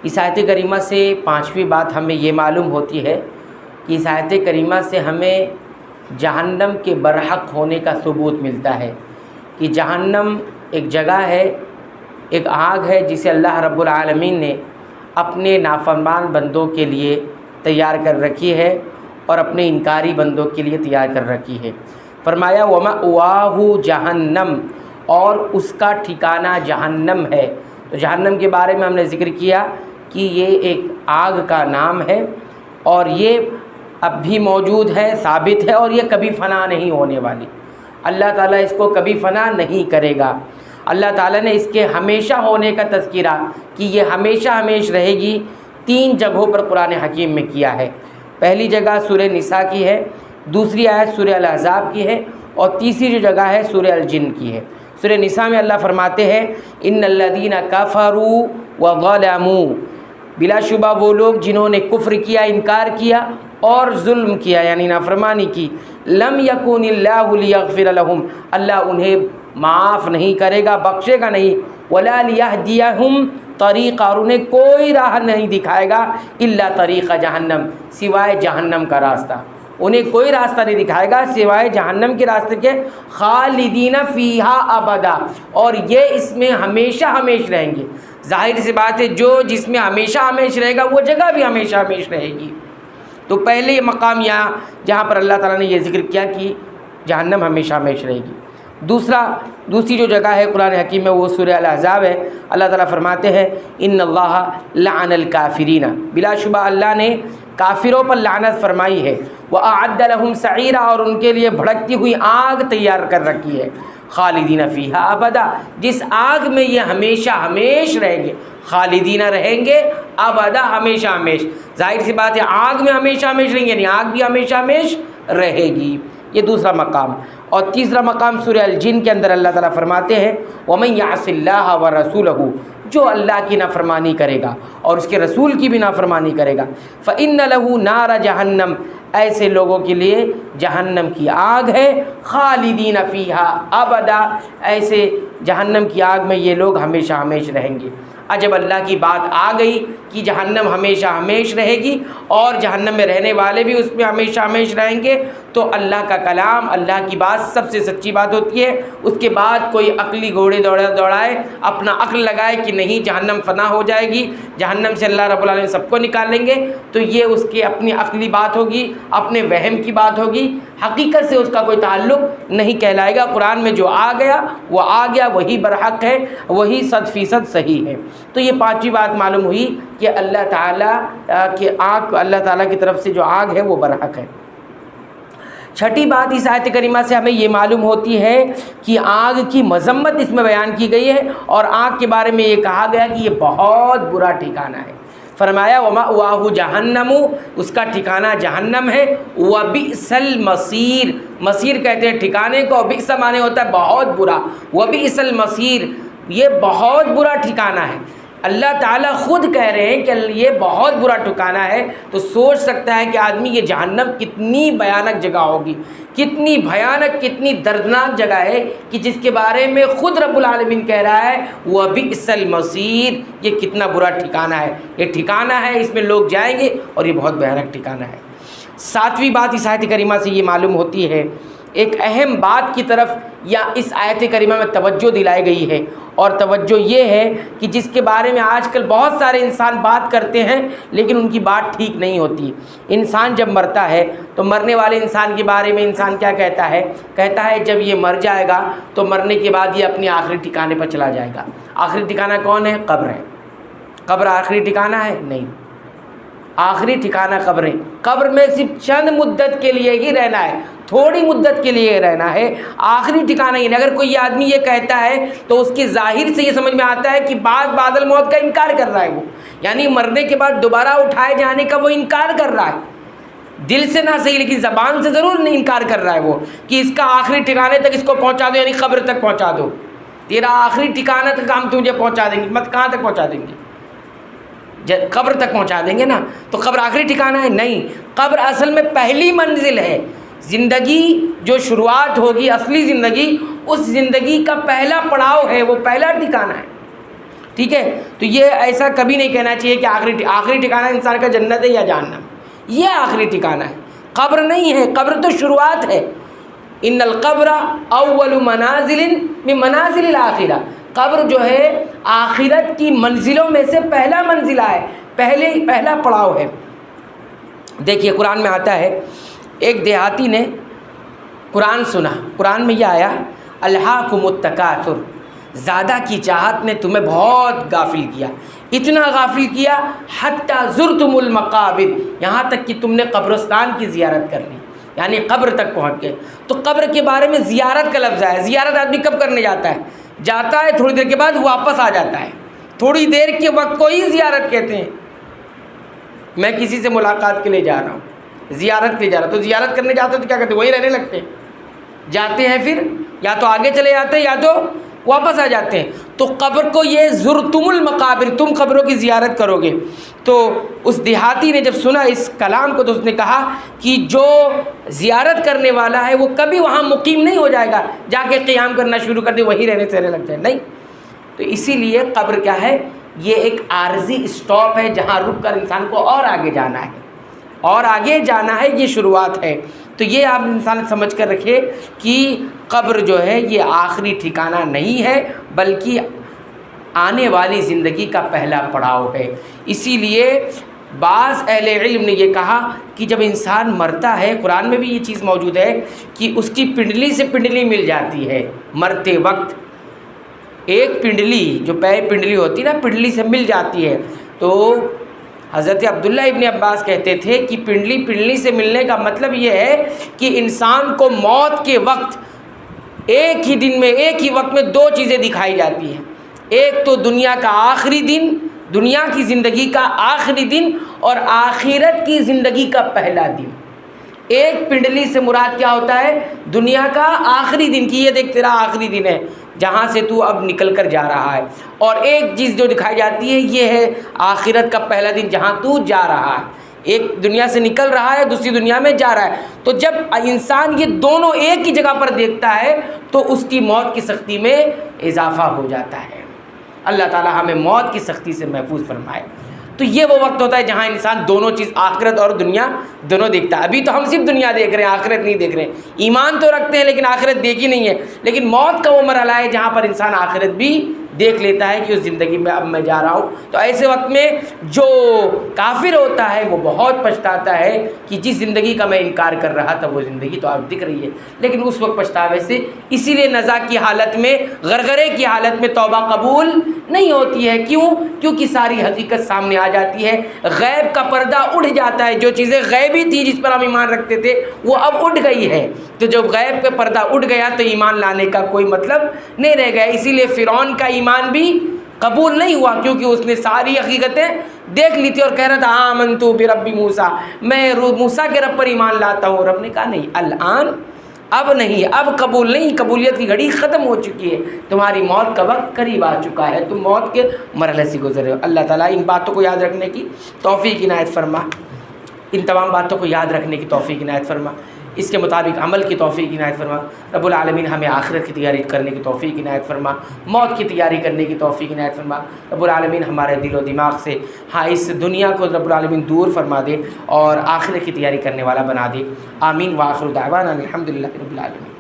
اس آیت کریمہ سے پانچویں بات ہمیں یہ معلوم ہوتی ہے کہ اس آیت کریمہ سے ہمیں جہنم کے برحق ہونے کا ثبوت ملتا ہے کہ جہنم ایک جگہ ہے، ایک آگ ہے جسے اللہ رب العالمین نے اپنے نافرمان بندوں کے لیے تیار کر رکھی ہے اور اپنے انکاری بندوں کے لیے تیار کر رکھی ہے۔ فرمایا وَمَأْوَاهُ جہنم، اور اس کا ٹھکانہ جہنم ہے۔ تو جہنم کے بارے میں ہم نے ذکر کیا کہ یہ ایک آگ کا نام ہے اور یہ اب بھی موجود ہے، ثابت ہے، اور یہ کبھی فنا نہیں ہونے والی۔ اللہ تعالیٰ اس کو کبھی فنا نہیں کرے گا۔ اللہ تعالیٰ نے اس کے ہمیشہ ہونے کا تذکرہ کہ یہ ہمیشہ ہمیشہ رہے گی 3 جگہوں پر قرآن حکیم میں کیا ہے۔ پہلی جگہ سورہ نساء کی ہے، دوسری آیت سورہ الاحزاب کی ہے، اور تیسری جو جگہ ہے سورہ الجن کی ہے۔ سورہ نساء میں اللہ فرماتے ہیں ان الذین کفروا وظلموا، بلا شبہ وہ لوگ جنہوں نے کفر کیا، انکار کیا اور ظلم کیا یعنی نافرمانی کی، لم یکن اللہ لیغفر لہم، اللہ انہیں معاف نہیں کرے گا، بخشے گا نہیں، ولا لیہدیہم طریقہ، اور انہیں کوئی راہ نہیں دکھائے گا الا طریق جہنم، سوائے جہنم کا راستہ، انہیں کوئی راستہ نہیں دکھائے گا سوائے جہنم کے راستے کے، خالدین فیہا ابدا، اور یہ اس میں ہمیشہ ہمیشہ رہیں گے۔ ظاہر سی بات ہے جو جس میں ہمیشہ ہمیشہ رہے گا وہ جگہ بھی ہمیشہ ہمیشہ رہے گی۔ تو پہلے یہ مقام یہاں جہاں پر اللہ تعالیٰ نے یہ ذکر کیا کہ جہنم ہمیشہ ہمیشہ رہے گی۔ دوسری جو جگہ ہے قرآن حکیم میں وہ سورہ الاحزاب ہے۔ اللہ تعالیٰ فرماتے ہیں ان اللہ لعن الکافرین، بلا شبہ اللہ نے کافروں پر لعنت فرمائی ہے، وَأَعَدَّ لَهُمْ سَعِيرًا، اور ان کے لیے بھڑکتی ہوئی آگ تیار کر رکھی ہے، خالدین فیہا ابدا، جس آگ میں یہ ہمیشہ ہمیشہ رہیں گے، خالدین رہیں گے ابدا ہمیشہ ہمیشہ۔ ظاہر سی بات ہے آگ میں ہمیشہ ہمیشہ رہیں گے یعنی آگ بھی ہمیشہ ہمیشہ رہے گی۔ یہ دوسرا مقام۔ اور تیسرا مقام سورہ الجن کے اندر اللہ تعالیٰ فرماتے ہیں وَمَن يَعْصِ اللَّهَ وَرَسُولَهُ، جو اللہ کی نافرمانی کرے گا اور اس کے رسول کی بھی نافرمانی کرے گا، فَإِنَّ لَهُ نَارَ جَهَنَّمَ، ایسے لوگوں کے لیے جہنم کی آگ ہے، خالدین فیہا ابدا، ایسے جہنم کی آگ میں یہ لوگ ہمیشہ ہمیشہ رہیں گے۔ جب اللہ کی بات آ گئی کہ جہنم ہمیشہ ہمیشہ رہے گی اور جہنم میں رہنے والے بھی اس میں ہمیشہ ہمیشہ رہیں گے، تو اللہ کا کلام، اللہ کی بات سب سے سچی بات ہوتی ہے۔ اس کے بعد کوئی عقلی گھوڑے دوڑائے، اپنا عقل لگائے کہ نہیں جہنم فنا ہو جائے گی، جہنم سے اللہ رب العالمین سب کو نکال لیں گے، تو یہ اس کی اپنی عقلی بات ہوگی، اپنے وہم کی بات ہوگی، حقیقت سے اس کا کوئی تعلق نہیں کہلائے گا۔ قرآن میں جو آ گیا وہ آ گیا، وہی برحق ہے، وہی 100% صحیح ہے۔ تو یہ پانچویں بات معلوم ہوئی کہ اللہ تعالیٰ کی آگ، اللہ تعالیٰ کی طرف سے جو آگ ہے وہ برحق ہے۔ چھٹی بات اس آیت کریمہ سے ہمیں یہ معلوم ہوتی ہے کہ آگ کی مذمت اس میں بیان کی گئی ہے اور آگ کے بارے میں یہ کہا گیا کہ یہ بہت برا ٹھکانہ ہے۔ فرمایا وَمَأْوَاهُ جَهَنَّمُ، اس کا ٹھکانہ جہنم ہے، وَبِئْسَ الْمَصِيرُ، مصیر کہتے ہیں ٹھکانے کو، بئس معنی ہوتا ہے بہت برا، وَبِئْسَ الْمَصِيرُ، یہ بہت برا ٹھکانہ ہے۔ اللہ تعالیٰ خود کہہ رہے ہیں کہ یہ بہت برا ٹھکانہ ہے، تو سوچ سکتا ہے کہ آدمی یہ جہنم کتنی بھیانک جگہ ہوگی، کتنی بھیانک، کتنی دردناک جگہ ہے کہ جس کے بارے میں خود رب العالمین کہہ رہا ہے وَبِئْسَ الْمَصِيرُ، یہ کتنا برا ٹھکانہ ہے، یہ ٹھکانہ ہے، اس میں لوگ جائیں گے اور یہ بہت بھیانک ٹھکانہ ہے۔ ساتویں بات اس آیت کریمہ سے یہ معلوم ہوتی ہے، ایک اہم بات کی طرف یا اس آیت کریمہ میں توجہ دلائی گئی ہے، اور توجہ یہ ہے کہ جس کے بارے میں آج کل بہت سارے انسان بات کرتے ہیں لیکن ان کی بات ٹھیک نہیں ہوتی۔ انسان جب مرتا ہے تو مرنے والے انسان کے بارے میں انسان کیا کہتا ہے؟ کہتا ہے جب یہ مر جائے گا تو مرنے کے بعد یہ اپنے آخری ٹھکانے پر چلا جائے گا۔ آخری ٹھکانہ کون ہے؟ قبر ہے۔ قبر آخری ٹھکانہ ہے؟ نہیں، آخری ٹھکانہ قبر ہے۔ قبر میں صرف چند مدت کے لیے ہی رہنا ہے، تھوڑی مدت کے لیے رہنا ہے، آخری ٹھکانہ ہی نہیں۔ اگر کوئی آدمی یہ کہتا ہے تو اس کے ظاہر سے یہ سمجھ میں آتا ہے کہ بعد الموت کا انکار کر رہا ہے وہ، یعنی مرنے کے بعد دوبارہ اٹھائے جانے کا وہ انکار کر رہا ہے، دل سے نہ صحیح لیکن زبان سے ضرور نہیں انکار کر رہا ہے وہ کہ اس کا آخری ٹھکانے تک اس کو پہنچا دو، یعنی قبر تک پہنچا دو، تیرا آخری ٹھکانہ تک ہم تجھے پہنچا دیں گے، مت کہاں تک پہنچا دیں گے؟ قبر تک پہنچا دیں گے نا۔ تو قبر آخری ٹھکانہ ہے؟ نہیں، قبر اصل میں پہلی منزل ہے۔ زندگی جو شروعات ہوگی، اصلی زندگی، اس زندگی کا پہلا پڑاؤ ہے، وہ پہلا ٹھکانہ ہے۔ ٹھیک ہے، تو یہ ایسا کبھی نہیں کہنا چاہیے کہ آخری ٹھکانہ انسان کا جنت ہے یا جہنم، یہ آخری ٹھکانہ ہے، قبر نہیں ہے، قبر تو شروعات ہے۔ ان القبر اول منازل من منازل الاخرہ، قبر جو ہے آخرت کی منزلوں میں سے پہلا منزلہ ہے، پہلا پڑاؤ ہے۔ دیکھیے قرآن میں آتا ہے، ایک دیہاتی نے قرآن سنا، قرآن میں یہ آیا الہاکم التکاثر، زیادہ کی چاہت نے تمہیں بہت غافل کیا، اتنا غافل کیا حتی زرتم المقابر، یہاں تک کہ تم نے قبرستان کی زیارت کر لی، یعنی قبر تک پہنچ گئے۔ تو قبر کے بارے میں زیارت کا لفظ ہے، زیارت آدمی کب کرنے جاتا ہے؟ جاتا ہے تھوڑی دیر کے بعد واپس آ جاتا ہے، تھوڑی دیر کے وقت کو ہی زیارت کہتے ہیں۔ میں کسی سے ملاقات کے لیے جا رہا ہوں، زیارت کے لیے جا رہا ہوں، تو زیارت کرنے جاتے تو کیا کرتے ہیں؟ وہیں رہنے لگتے ہیں، جاتے ہیں پھر یا تو آگے چلے جاتے ہیں یا تو واپس آ جاتے ہیں۔ تو قبر کو یہ زرتم المقابر، تم قبروں کی زیارت کرو گے۔ تو اس دیہاتی نے جب سنا اس کلام کو تو اس نے کہا کہ جو زیارت کرنے والا ہے وہ کبھی وہاں مقیم نہیں ہو جائے گا، جا کے قیام کرنا شروع کر دے وہیں رہنے لگ جائے، نہیں۔ تو اسی لیے قبر کیا ہے؟ یہ ایک عارضی اسٹاپ ہے جہاں رک کر انسان کو اور آگے جانا ہے، اور آگے جانا ہے، یہ شروعات ہے۔ تو یہ آپ انسان سمجھ کر رکھے کہ قبر جو ہے یہ آخری ٹھکانہ نہیں ہے، بلکہ آنے والی زندگی کا پہلا پڑاؤ ہے۔ اسی لیے بعض اہل علم نے یہ کہا کہ جب انسان مرتا ہے، قرآن میں بھی یہ چیز موجود ہے کہ اس کی پنڈلی سے پنڈلی مل جاتی ہے مرتے وقت، ایک پنڈلی جو پیر پنڈلی ہوتی ہے نا، پنڈلی سے مل جاتی ہے۔ تو حضرت عبداللہ ابن عباس کہتے تھے کہ پنڈلی سے ملنے کا مطلب یہ ہے کہ انسان کو موت کے وقت ایک ہی دن میں، ایک ہی وقت میں دو چیزیں دکھائی جاتی ہیں، ایک تو دنیا کا آخری دن، دنیا کی زندگی کا آخری دن، اور آخرت کی زندگی کا پہلا دن۔ ایک پنڈلی سے مراد کیا ہوتا ہے؟ دنیا کا آخری دن، کی یہ دیکھ تیرا آخری دن ہے جہاں سے تو اب نکل کر جا رہا ہے، اور ایک چیز جو دکھائی جاتی ہے یہ ہے آخرت کا پہلا دن جہاں تو جا رہا ہے، ایک دنیا سے نکل رہا ہے دوسری دنیا میں جا رہا ہے۔ تو جب انسان یہ دونوں ایک ہی جگہ پر دیکھتا ہے تو اس کی موت کی سختی میں اضافہ ہو جاتا ہے۔ اللہ تعالی ہمیں موت کی سختی سے محفوظ فرمائے۔ تو یہ وہ وقت ہوتا ہے جہاں انسان دونوں چیز، آخرت اور دنیا دونوں دیکھتا ہے۔ ابھی تو ہم صرف دنیا دیکھ رہے ہیں، آخرت نہیں دیکھ رہے ہیں، ایمان تو رکھتے ہیں لیکن آخرت دیکھی نہیں ہے۔ لیکن موت کا وہ مرحلہ ہے جہاں پر انسان آخرت بھی دیکھ لیتا ہے کہ اس زندگی میں اب میں جا رہا ہوں۔ تو ایسے وقت میں جو کافر ہوتا ہے وہ بہت پچھتاتا ہے کہ جس زندگی کا میں انکار کر رہا تھا وہ زندگی تو اب دکھ رہی ہے، لیکن اس وقت پچھتاوے سے، اسی لیے نزا کی حالت میں، غرغرے کی حالت میں توبہ قبول نہیں ہوتی ہے۔ کیوں؟ کیونکہ ساری حقیقت سامنے آ جاتی ہے، غیب کا پردہ اٹھ جاتا ہے، جو چیزیں غیبی تھی جس پر ہم ایمان رکھتے تھے وہ اب اٹھ گئی ہے۔ تو جب غیب کا پردہ اٹھ گیا تو ایمان لانے کا کوئی مطلب نہیں رہ گیا۔ اسی لیے فرعون کا ایمان بھی قبول نہیں ہوا، کیونکہ اس نے ساری حقیقتیں دیکھ لی تھی اور کہہ رہا تھا آمنت برب موسیٰ، میں موسیٰ کے رب پر ایمان لاتا ہوں۔ رب نے کہا نہیں، الآن، اب نہیں، اب قبول نہیں، قبولیت کی گھڑی ختم ہو چکی ہے، تمہاری موت کا وقت قریب آ چکا ہے، تم موت کے مرحلے سے گزرے ہو۔ اللہ تعالیٰ ان باتوں کو یاد رکھنے کی توفیق عنایت فرما، ان تمام باتوں کو یاد رکھنے کی توفیق عنایت فرما، اس کے مطابق عمل کی توفیق عنایت فرما۔ رب العالمین ہمیں آخرت کی تیاری کرنے کی توفیق عنایت فرما، موت کی تیاری کرنے کی توفیق عنایت فرما۔ رب العالمین ہمارے دل و دماغ سے اس دنیا کو رب العالمین دور فرما دے اور آخرت کی تیاری کرنے والا بنا دے۔ آمین۔ وآخر دعوانا الحمدللہ رب العالمین۔